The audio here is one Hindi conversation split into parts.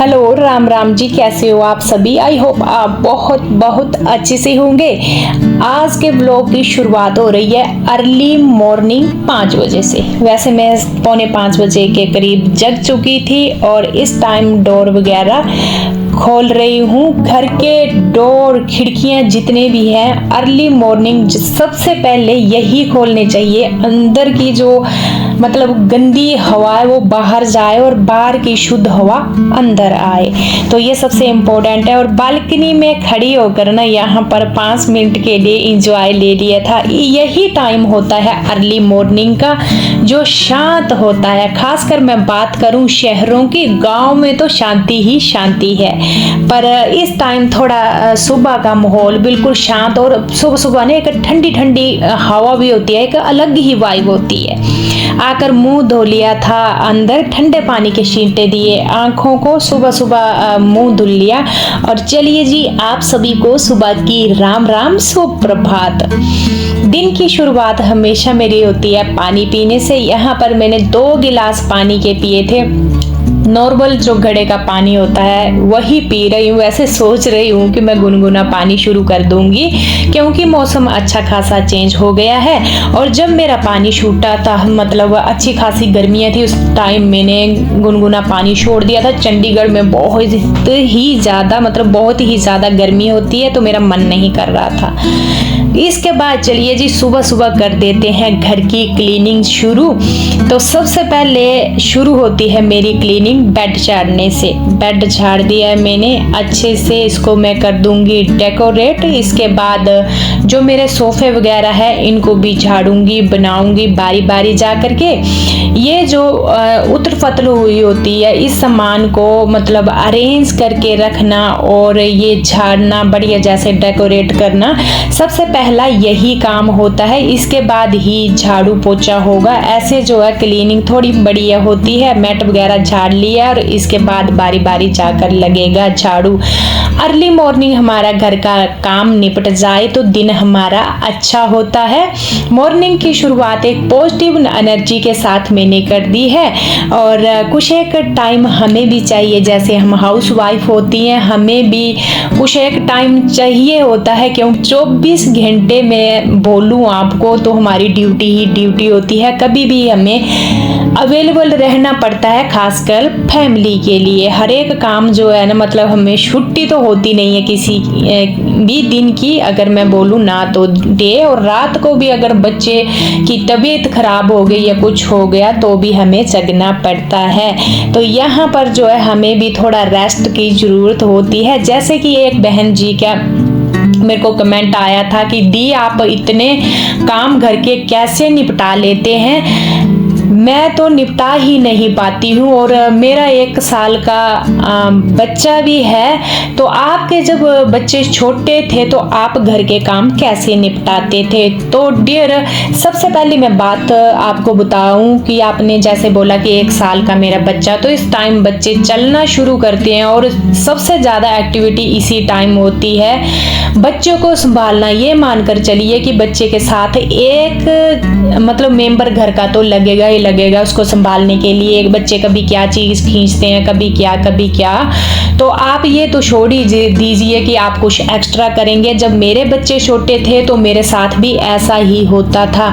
हेलो राम राम जी, कैसे हो आप सभी। आई होप आप बहुत बहुत अच्छे से होंगे। आज के ब्लॉग की शुरुआत हो रही है अर्ली मॉर्निंग 5 बजे से। वैसे मैं 4:45 बजे के करीब जग चुकी थी और इस टाइम डोर वगैरह खोल रही हूँ। घर के डोर खिड़कियाँ जितने भी हैं अर्ली मॉर्निंग सबसे पहले यही खोलने चाहिए। अंदर की जो मतलब गंदी हवा है वो बाहर जाए और बाहर की शुद्ध हवा अंदर आए, तो ये सबसे इम्पोर्टेंट है। और बालकनी में खड़ी होकर ना यहाँ पर 5 मिनट के लिए इंजॉय ले लिया था। यही टाइम होता है अर्ली मॉर्निंग का जो शांत होता है। खासकर मैं बात करूँ शहरों की, गांव में तो शांति ही शांति है, पर इस टाइम थोड़ा सुबह का माहौल बिल्कुल शांत और सुबह सुबह ने एक ठंडी ठंडी हवा भी होती है, एक अलग ही वाइब होती है। आकर मुंह धो लिया था, अंदर ठंडे पानी के छींटे दिए आंखों को, सुबह सुबह मुंह धुल लिया। और चलिए जी, आप सभी को सुबह की राम राम सुप्रभात। दिन की शुरुआत हमेशा मेरी होती है पानी पीने से। यहाँ पर मैंने 2 गिलास पानी के पिए थे। नॉर्मल जो घड़े का पानी होता है वही पी रही हूँ। वैसे सोच रही हूँ कि मैं गुनगुना पानी शुरू कर दूंगी क्योंकि मौसम अच्छा खासा चेंज हो गया है। और जब मेरा पानी छूटा था, मतलब अच्छी खासी गर्मियाँ थी, उस टाइम मैंने गुनगुना पानी छोड़ दिया था। चंडीगढ़ में बहुत ही ज़्यादा बहुत ही ज़्यादा गर्मी होती है, तो मेरा मन नहीं कर रहा था। इसके बाद चलिए जी, सुबह सुबह कर देते हैं घर की क्लीनिंग शुरू। तो सबसे पहले शुरू होती है मेरी क्लीनिंग बेड झाड़ने से। बेड झाड़ दिया है मैंने अच्छे से, इसको मैं कर दूंगी डेकोरेट। इसके बाद जो मेरे सोफे वगैरह है इनको भी झाड़ूंगी, बनाऊंगी बारी बारी जा करके। ये जो उतर फतल हुई होती है इस सामान को मतलब अरेंज करके रखना और ये झाड़ना, बढ़िया जैसे डेकोरेट करना, सबसे पहला यही काम होता है। इसके बाद ही झाड़ू पोछा होगा। ऐसे जो है क्लीनिंग थोड़ी बढ़िया होती है। मैट वगैरह झाड़ लिया और इसके बाद बारी बारी जाकर लगेगा झाड़ू। अर्ली मॉर्निंग हमारा घर का काम निपट जाए तो दिन हमारा अच्छा होता है। मॉर्निंग की शुरुआत एक पॉजिटिव एनर्जी के साथ मैंने कर दी है। और कुछ एक टाइम हमें भी चाहिए, जैसे हम हाउस वाइफ होती हैं हमें भी कुछ एक टाइम चाहिए होता है, क्योंकि 24 घंटे में बोलूँ आपको तो हमारी ड्यूटी ही ड्यूटी होती है। कभी भी हमें अवेलेबल रहना पड़ता है, खासकर फैमिली के लिए। हर एक काम जो है ना, मतलब हमें छुट्टी तो होती नहीं है किसी भी दिन की, अगर मैं बोलूँ ना तो डे और रात को भी अगर बच्चे की तबीयत खराब हो गई या कुछ हो गया तो भी हमें जगना पड़ता है। तो यहाँ पर जो है हमें भी थोड़ा रेस्ट की जरूरत होती है। जैसे कि एक बहन जी का मेरे को कमेंट आया था कि दी आप इतने काम घर के कैसे निपटा लेते हैं। मैं तो निपटा ही नहीं पाती हूँ और मेरा 1 साल का बच्चा भी है। तो आपके जब बच्चे छोटे थे तो आप घर के काम कैसे निपटाते थे? तो डियर, सबसे पहले मैं बात आपको बताऊं कि आपने जैसे बोला कि 1 साल का मेरा बच्चा, तो इस टाइम बच्चे चलना शुरू करते हैं और सबसे ज़्यादा एक्टिविटी इसी टाइम होती है। बच्चों को संभालना, ये मानकर चलिए कि बच्चे के साथ एक मतलब मेंबर घर का तो लगेगा ही लगेगा उसको संभालने के लिए। एक बच्चे कभी क्या चीज़ खींचते हैं, कभी क्या। तो आप ये तो छोड़ ही दीजिए कि आप कुछ एक्स्ट्रा करेंगे। जब मेरे बच्चे छोटे थे तो मेरे साथ भी ऐसा ही होता था।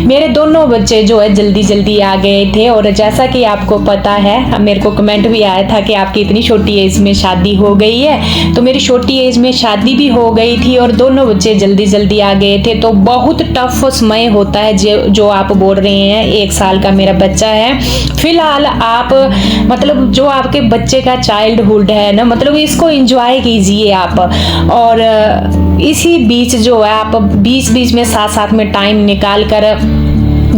मेरे दोनों बच्चे जो है जल्दी जल्दी आ गए थे और जैसा कि आपको पता है, मेरे को कमेंट भी आया था कि आपकी इतनी छोटी एज में शादी हो गई है। तो मेरी छोटी एज में शादी भी हो गई थी और दोनों बच्चे जल्दी जल्दी आ गए थे। तो बहुत टफ समय होता है जो आप बोल रहे हैं। 1 साल का मेरा बच्चा है। फिलहाल आप मतलब जो आपके बच्चे का चाइल्डहुड है ना, मतलब इसको एंजॉय कीजिए आप। और इसी बीच जो है आप बीच बीच में साथ साथ में टाइम निकाल कर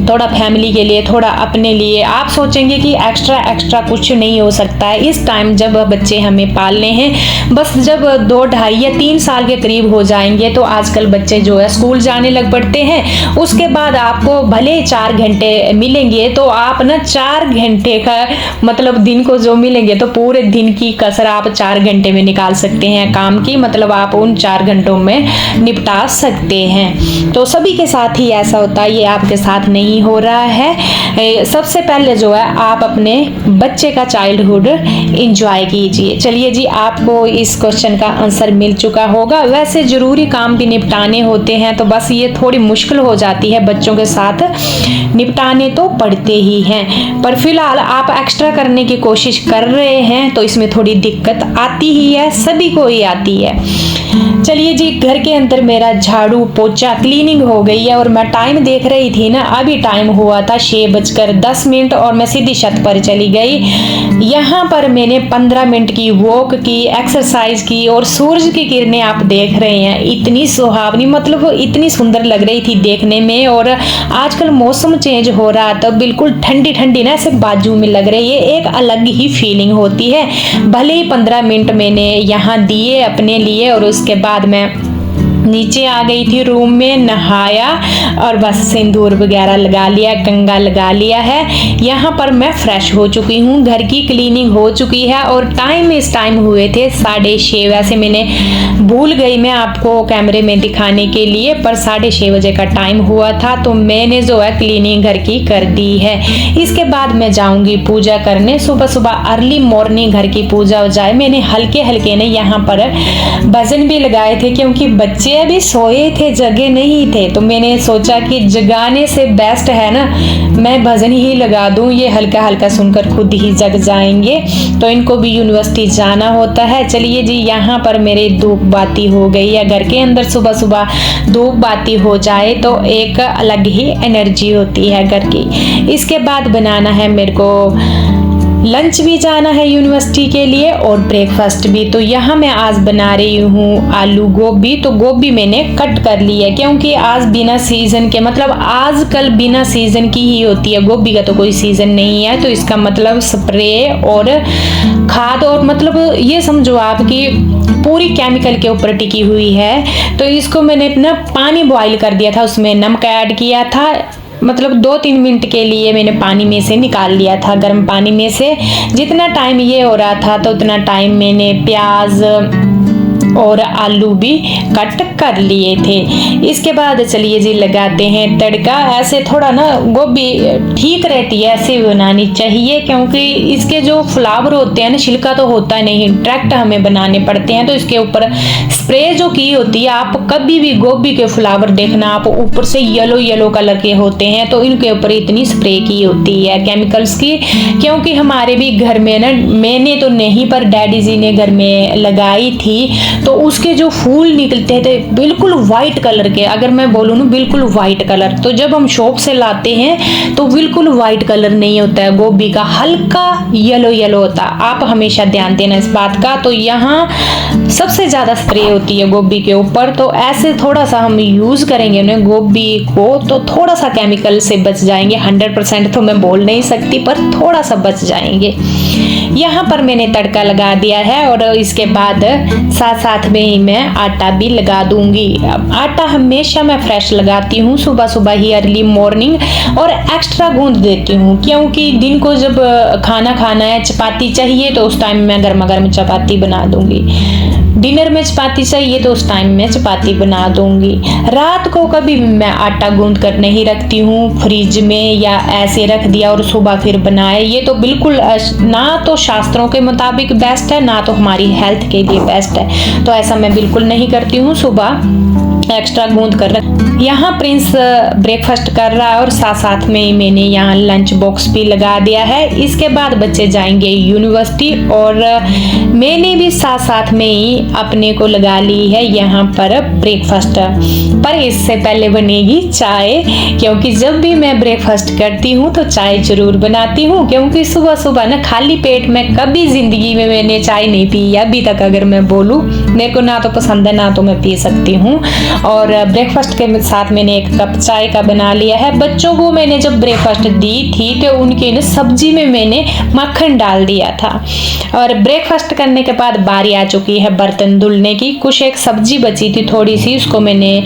थोड़ा फैमिली के लिए, थोड़ा अपने लिए। आप सोचेंगे कि एक्स्ट्रा कुछ नहीं हो सकता है इस टाइम जब बच्चे हमें पालने हैं। बस जब 2, 2.5 या 3 साल के करीब हो जाएंगे तो आजकल बच्चे जो है स्कूल जाने लग पड़ते हैं। उसके बाद आपको भले 4 घंटे मिलेंगे तो आप ना 4 घंटे का मतलब दिन को जो मिलेंगे तो पूरे दिन की कसर आप 4 घंटे में निकाल सकते हैं काम की, मतलब आप उन 4 घंटों में निपटा सकते हैं। तो सभी के साथ ही ऐसा होता है, ये आपके साथ नहीं नहीं हो रहा है। सबसे पहले जो है आप अपने बच्चे का चाइल्डहुड एंजॉय कीजिए। चलिए जी, आपको इस क्वेश्चन का आंसर मिल चुका होगा। वैसे जरूरी काम भी निपटाने होते हैं, तो बस ये थोड़ी मुश्किल हो जाती है, बच्चों के साथ निपटाने तो पड़ते ही हैं, पर फिलहाल आप एक्स्ट्रा करने की कोशिश कर रहे हैं तो इसमें थोड़ी दिक्कत आती ही है, सभी को ही आती है। चलिए जी, घर के अंदर मेरा झाड़ू पोछा क्लीनिंग हो गई है और मैं टाइम देख रही थी ना, अभी टाइम हुआ था 6:10 और मैं सीधी छत पर चली गई। यहाँ पर मैंने 15 मिनट की वॉक की, एक्सरसाइज की और सूरज की किरणें आप देख रहे हैं, इतनी सुहावनी, मतलब इतनी सुंदर लग रही थी देखने में। और आजकल मौसम चेंज हो रहा था, बिल्कुल ठंडी ठंडी ना ऐसे बाजू में लग रही है, एक अलग ही फीलिंग होती है। भले ही 15 मिनट मैंने यहाँ दिए अपने लिए और उसके बाद मैं नीचे आ गई थी रूम में, नहाया और बस सिंदूर वगैरह लगा लिया, कंघा लगा लिया है। यहाँ पर मैं फ्रेश हो चुकी हूँ, घर की क्लीनिंग हो चुकी है और इस टाइम हुए थे 6:30। वैसे मैंने भूल गई मैं आपको कैमरे में दिखाने के लिए, पर 6:30 बजे का टाइम हुआ था, तो मैंने जो है क्लीनिंग घर की कर दी है। इसके बाद मैं जाऊंगी पूजा करने। सुबह सुबह अर्ली मॉर्निंग घर की पूजा हो जाए। मैंने हल्के हल्के ने यहाँ पर भजन भी लगाए थे, क्योंकि बच्चे अभी सोए थे, जगे नहीं थे, तो मैंने सोचा कि जगाने से बेस्ट है ना मैं भजन ही लगा दूं, ये हल्का हल्का सुनकर खुद ही जग जाएंगे। तो इनको भी यूनिवर्सिटी जाना होता है। चलिए जी, यहाँ पर मेरे धूप बाती हो गई है। घर के अंदर सुबह सुबह धूप बाती हो जाए तो एक अलग ही एनर्जी होती है घर की। इसके बाद बनाना है मेरे को लंच, भी जाना है यूनिवर्सिटी के लिए और ब्रेकफास्ट भी। तो यहाँ मैं आज बना रही हूँ आलू गोभी। तो गोभी मैंने कट कर ली है, क्योंकि आज बिना सीजन के, मतलब आजकल बिना सीजन की ही होती है, गोभी का तो कोई सीजन नहीं है। तो इसका मतलब स्प्रे और खाद और मतलब ये समझो आप कि पूरी केमिकल के ऊपर टिकी हुई है। तो इसको मैंने ना पानी बॉईल कर दिया था, उसमें नमक ऐड किया था, मतलब 2-3 मिनट के लिए मैंने पानी में से निकाल लिया था, गर्म पानी में से। जितना टाइम ये हो रहा था तो उतना टाइम मैंने प्याज और आलू भी कट कर लिए थे। इसके बाद चलिए जी लगाते हैं तड़का। ऐसे थोड़ा ना गोभी ठीक रहती है, ऐसे बनानी चाहिए, क्योंकि इसके जो फ्लावर होते हैं ना, छिलका तो होता नहीं, डायरेक्ट हमें बनाने पड़ते हैं। तो इसके ऊपर स्प्रे जो की होती है, आप कभी भी गोभी के फ्लावर देखना, आप ऊपर से येलो येलो कलर के होते हैं, तो इनके ऊपर इतनी स्प्रे की होती है केमिकल्स की। क्योंकि हमारे भी घर में ना, मैंने तो नहीं पर डैडी जी ने घर में लगाई थी, तो उसके जो फूल निकलते थे बिल्कुल वाइट कलर के, अगर मैं बोलूँ ना बिल्कुल वाइट कलर। तो जब हम शॉप से लाते हैं तो बिल्कुल वाइट कलर नहीं होता है गोभी का, हल्का येलो येलो होता है। आप हमेशा ध्यान देना इस बात का। तो यहाँ सबसे ज्यादा स्प्रे होती है गोभी के ऊपर, तो ऐसे थोड़ा सा हम यूज करेंगे ना गोभी को, तो थोड़ा सा केमिकल से बच जाएंगे। 100% तो मैं बोल नहीं सकती, पर थोड़ा सा बच जाएंगे। यहाँ पर मैंने तड़का लगा दिया है और इसके बाद साथ साथ में ही मैं आटा भी लगा दूंगी। आटा हमेशा मैं फ्रेश लगाती हूँ, सुबह सुबह ही अर्ली मॉर्निंग, और एक्स्ट्रा गूंद देती हूँ, क्योंकि दिन को जब खाना खाना है, चपाती चाहिए, तो उस टाइम मैं गर्मा गर्म चपाती बना दूंगी। डिनर में चपाती चाहिए तो उस टाइम में चपाती बना दूंगी। रात को कभी मैं आटा गूंद कर नहीं रखती हूँ फ्रिज में, या ऐसे रख दिया और सुबह फिर बनाए। ये तो बिल्कुल ना तो शास्त्रों के मुताबिक बेस्ट है, ना तो हमारी हेल्थ के लिए बेस्ट है। तो ऐसा मैं बिल्कुल नहीं करती हूँ, सुबह एक्स्ट्रा गूंद कर रख। यहाँ प्रिंस ब्रेकफास्ट कर रहा है और साथ साथ में ही मैंने यहाँ लंच बॉक्स भी लगा दिया है। इसके बाद बच्चे जाएंगे यूनिवर्सिटी और मैंने भी साथ साथ में ही अपने को लगा ली है यहाँ पर ब्रेकफास्ट। पर इससे पहले बनेगी चाय, क्योंकि जब भी मैं ब्रेकफास्ट करती हूँ तो चाय जरूर बनाती हूँ, क्योंकि सुबह सुबह ना खाली पेट में कभी जिंदगी में मैंने चाय नहीं पी है अभी तक। अगर मैं बोलूँ, मेरे को ना तो पसंद है ना तो मैं पी सकती हूँ। और ब्रेकफास्ट के साथ मैंने एक कप चाय का बना लिया है। बच्चों को मैंने जब ब्रेकफास्ट दी थी तो उनके ना सब्जी में मैंने मक्खन डाल दिया था। और ब्रेकफास्ट करने के बाद बारी आ चुकी है बर्तन धुलने की। कुछ एक सब्जी बची थी थोड़ी सी, उसको मैंने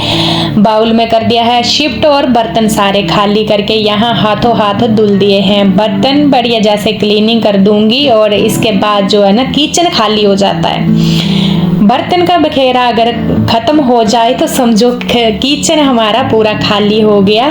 बाउल में कर दिया है शिफ्ट, और बर्तन सारे खाली करके यहाँ हाथों हाथ धुल दिए हैं बर्तन। बढ़िया जैसे क्लीनिंग कर दूंगी और इसके बाद जो है ना किचन खाली हो जाता है। बर्तन का बखेरा अगर ख़त्म हो जाए तो समझो किचन हमारा पूरा खाली हो गया।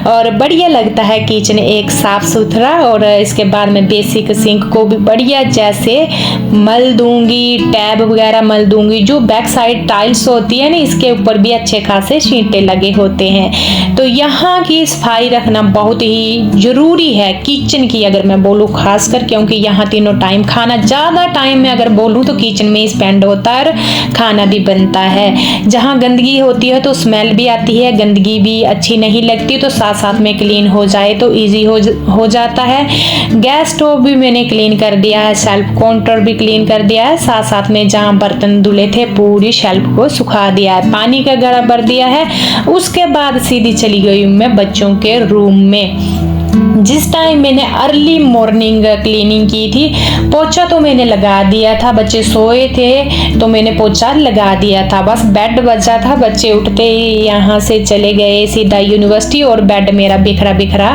और बढ़िया लगता है किचन एक साफ़ सुथरा। और इसके बाद मैं बेसिक सिंक को भी बढ़िया जैसे मल दूंगी, टैब वगैरह मल दूंगी। जो बैक साइड टाइल्स होती है ना, इसके ऊपर भी अच्छे खासे छींटे लगे होते हैं। तो यहाँ की सफाई रखना बहुत ही ज़रूरी है किचन की, अगर मैं बोलूँ खासकर, क्योंकि यहाँ तीनों टाइम खाना, ज़्यादा टाइम में अगर बोलूँ तो किचन में ही स्पेंड होता है और खाना भी बनता है। जहाँ गंदगी होती है तो स्मेल भी आती है, गंदगी भी अच्छी नहीं लगती। तो साथ साथ में क्लीन हो जाए तो इजी हो जाता है। गैस स्टोव भी मैंने क्लीन कर दिया है, शेल्फ काउंटर भी क्लीन कर दिया है। साथ साथ में जहाँ बर्तन धुले थे पूरी शेल्फ को सुखा दिया है, पानी का घड़ा भर दिया है। उसके बाद सीधी चली गई मैं बच्चों के रूम में। जिस टाइम मैंने अर्ली मॉर्निंग क्लीनिंग की थी, पोछा तो मैंने लगा दिया था, बच्चे सोए थे तो मैंने पोछा लगा दिया था। बस बेड बचा था, बच्चे उठते ही यहाँ से चले गए सीधा यूनिवर्सिटी और बेड मेरा बिखरा बिखरा।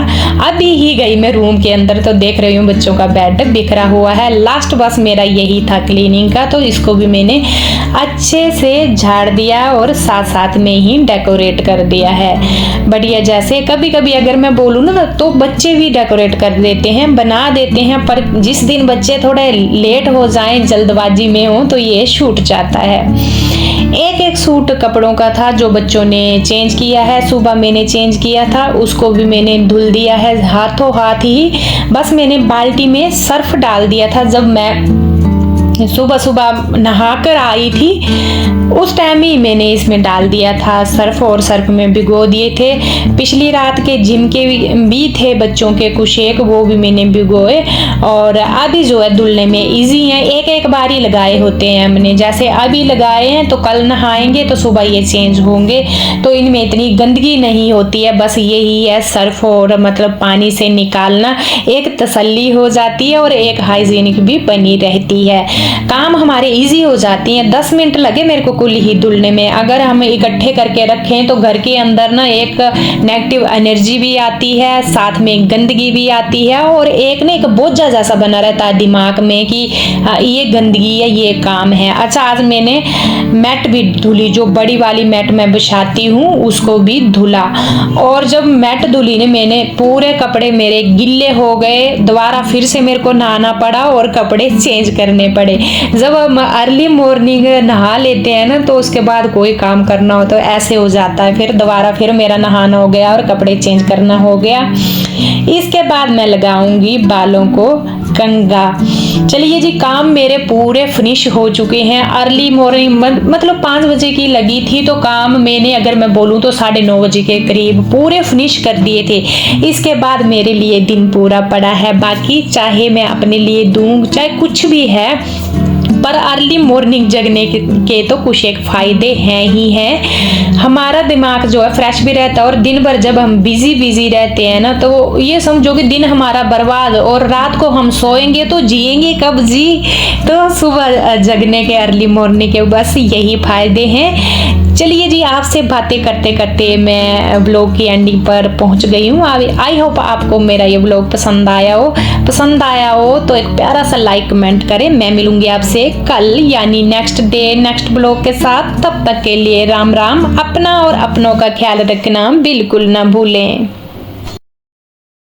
अभी ही गई मैं रूम के अंदर तो देख रही हूँ बच्चों का बेड बिखरा हुआ है। लास्ट बस मेरा यही था क्लीनिंग का, तो इसको भी मैंने अच्छे से झाड़ दिया और साथ साथ में ही डेकोरेट कर दिया है बढ़िया जैसे। कभी कभी अगर मैं बोलूँ ना तो बच्चे भी डेकोरेट कर देते हैं, बना देते हैं, पर जिस दिन बच्चे थोड़े लेट हो जाएं, जल्दबाजी में हो, तो ये छूट जाता है। एक एक सूट कपड़ों का था जो बच्चों ने चेंज किया है, सुबह मैंने चेंज किया था, उसको भी मैंने धुल दिया है हाथों हाथ ही। बस मैंने बाल्टी में सर्फ डाल दिया था जब मैं सुबह सुबह नहा कर आई थी, उस टाइम ही मैंने इसमें डाल दिया था सर्फ, और सर्फ में भिगो दिए थे। पिछली रात के जिम के भी थे बच्चों के कुछ एक, वो भी मैंने भिगोए। और अभी जो है धुलने में इजी है, एक एक बार ही लगाए होते हैं हमने। जैसे अभी लगाए हैं तो कल नहाएंगे तो सुबह ये चेंज होंगे, तो इनमें इतनी गंदगी नहीं होती है। बस यही है सर्फ और मतलब पानी से निकालना, एक तसल्ली हो जाती है और एक हाइजीनिक भी बनी रहती है। काम हमारे इजी हो जाती हैं। 10 मिनट लगे मेरे को कुल ही धुलने में। अगर हम इकट्ठे करके रखें तो घर के अंदर ना एक नेगेटिव एनर्जी भी आती है, साथ में गंदगी भी आती है, और एक ना एक बोझा जैसा बना रहता है दिमाग में कि ये गंदगी है, ये काम है। अच्छा, आज मैंने मैट भी धुली, जो बड़ी वाली मैट मैं बिछाती हूँ उसको भी धुला। और जब मैट धुली ने मैंने पूरे कपड़े मेरे गिल्ले हो गए, दोबारा फिर से मेरे को नहाना पड़ा और कपड़े चेंज करने पड़े। जब हम अर्ली मॉर्निंग नहा लेते हैं ना तो उसके बाद कोई काम करना हो तो ऐसे हो जाता है, फिर दोबारा फिर मेरा नहाना हो गया और कपड़े चेंज करना हो गया। इसके बाद मैं लगाऊंगी बालों को कंघा। चलिए जी, काम मेरे पूरे फिनिश हो चुके हैं। अर्ली मॉर्निंग मतलब 5 बजे की लगी थी, तो काम मैंने अगर मैं बोलूँ तो 9:30 बजे के करीब पूरे फिनिश कर दिए थे। इसके बाद मेरे लिए दिन पूरा पड़ा है बाकी, चाहे मैं अपने लिए दूं चाहे कुछ भी है, पर अर्ली मॉर्निंग जगने के तो कुछ एक फायदे हैं ही हैं। हमारा दिमाग जो है फ्रेश भी रहता है, और दिन भर जब हम बिजी रहते हैं ना तो ये समझो कि दिन हमारा बर्बाद, और रात को हम सोएंगे तो जिएंगे कब जी। तो सुबह जगने के अर्ली मॉर्निंग के बस यही फायदे हैं। चलिए जी, आपसे बातें करते करते मैं व्लॉग की एंडिंग पर पहुंच गई हूँ। आई होप आपको मेरा ये व्लॉग पसंद आया हो तो एक प्यारा सा लाइक कमेंट करें। मैं मिलूंगी आपसे कल यानी नेक्स्ट डे नेक्स्ट व्लॉग के साथ। तब तक के लिए राम राम। अपना और अपनों का ख्याल रखना बिल्कुल ना भूलें।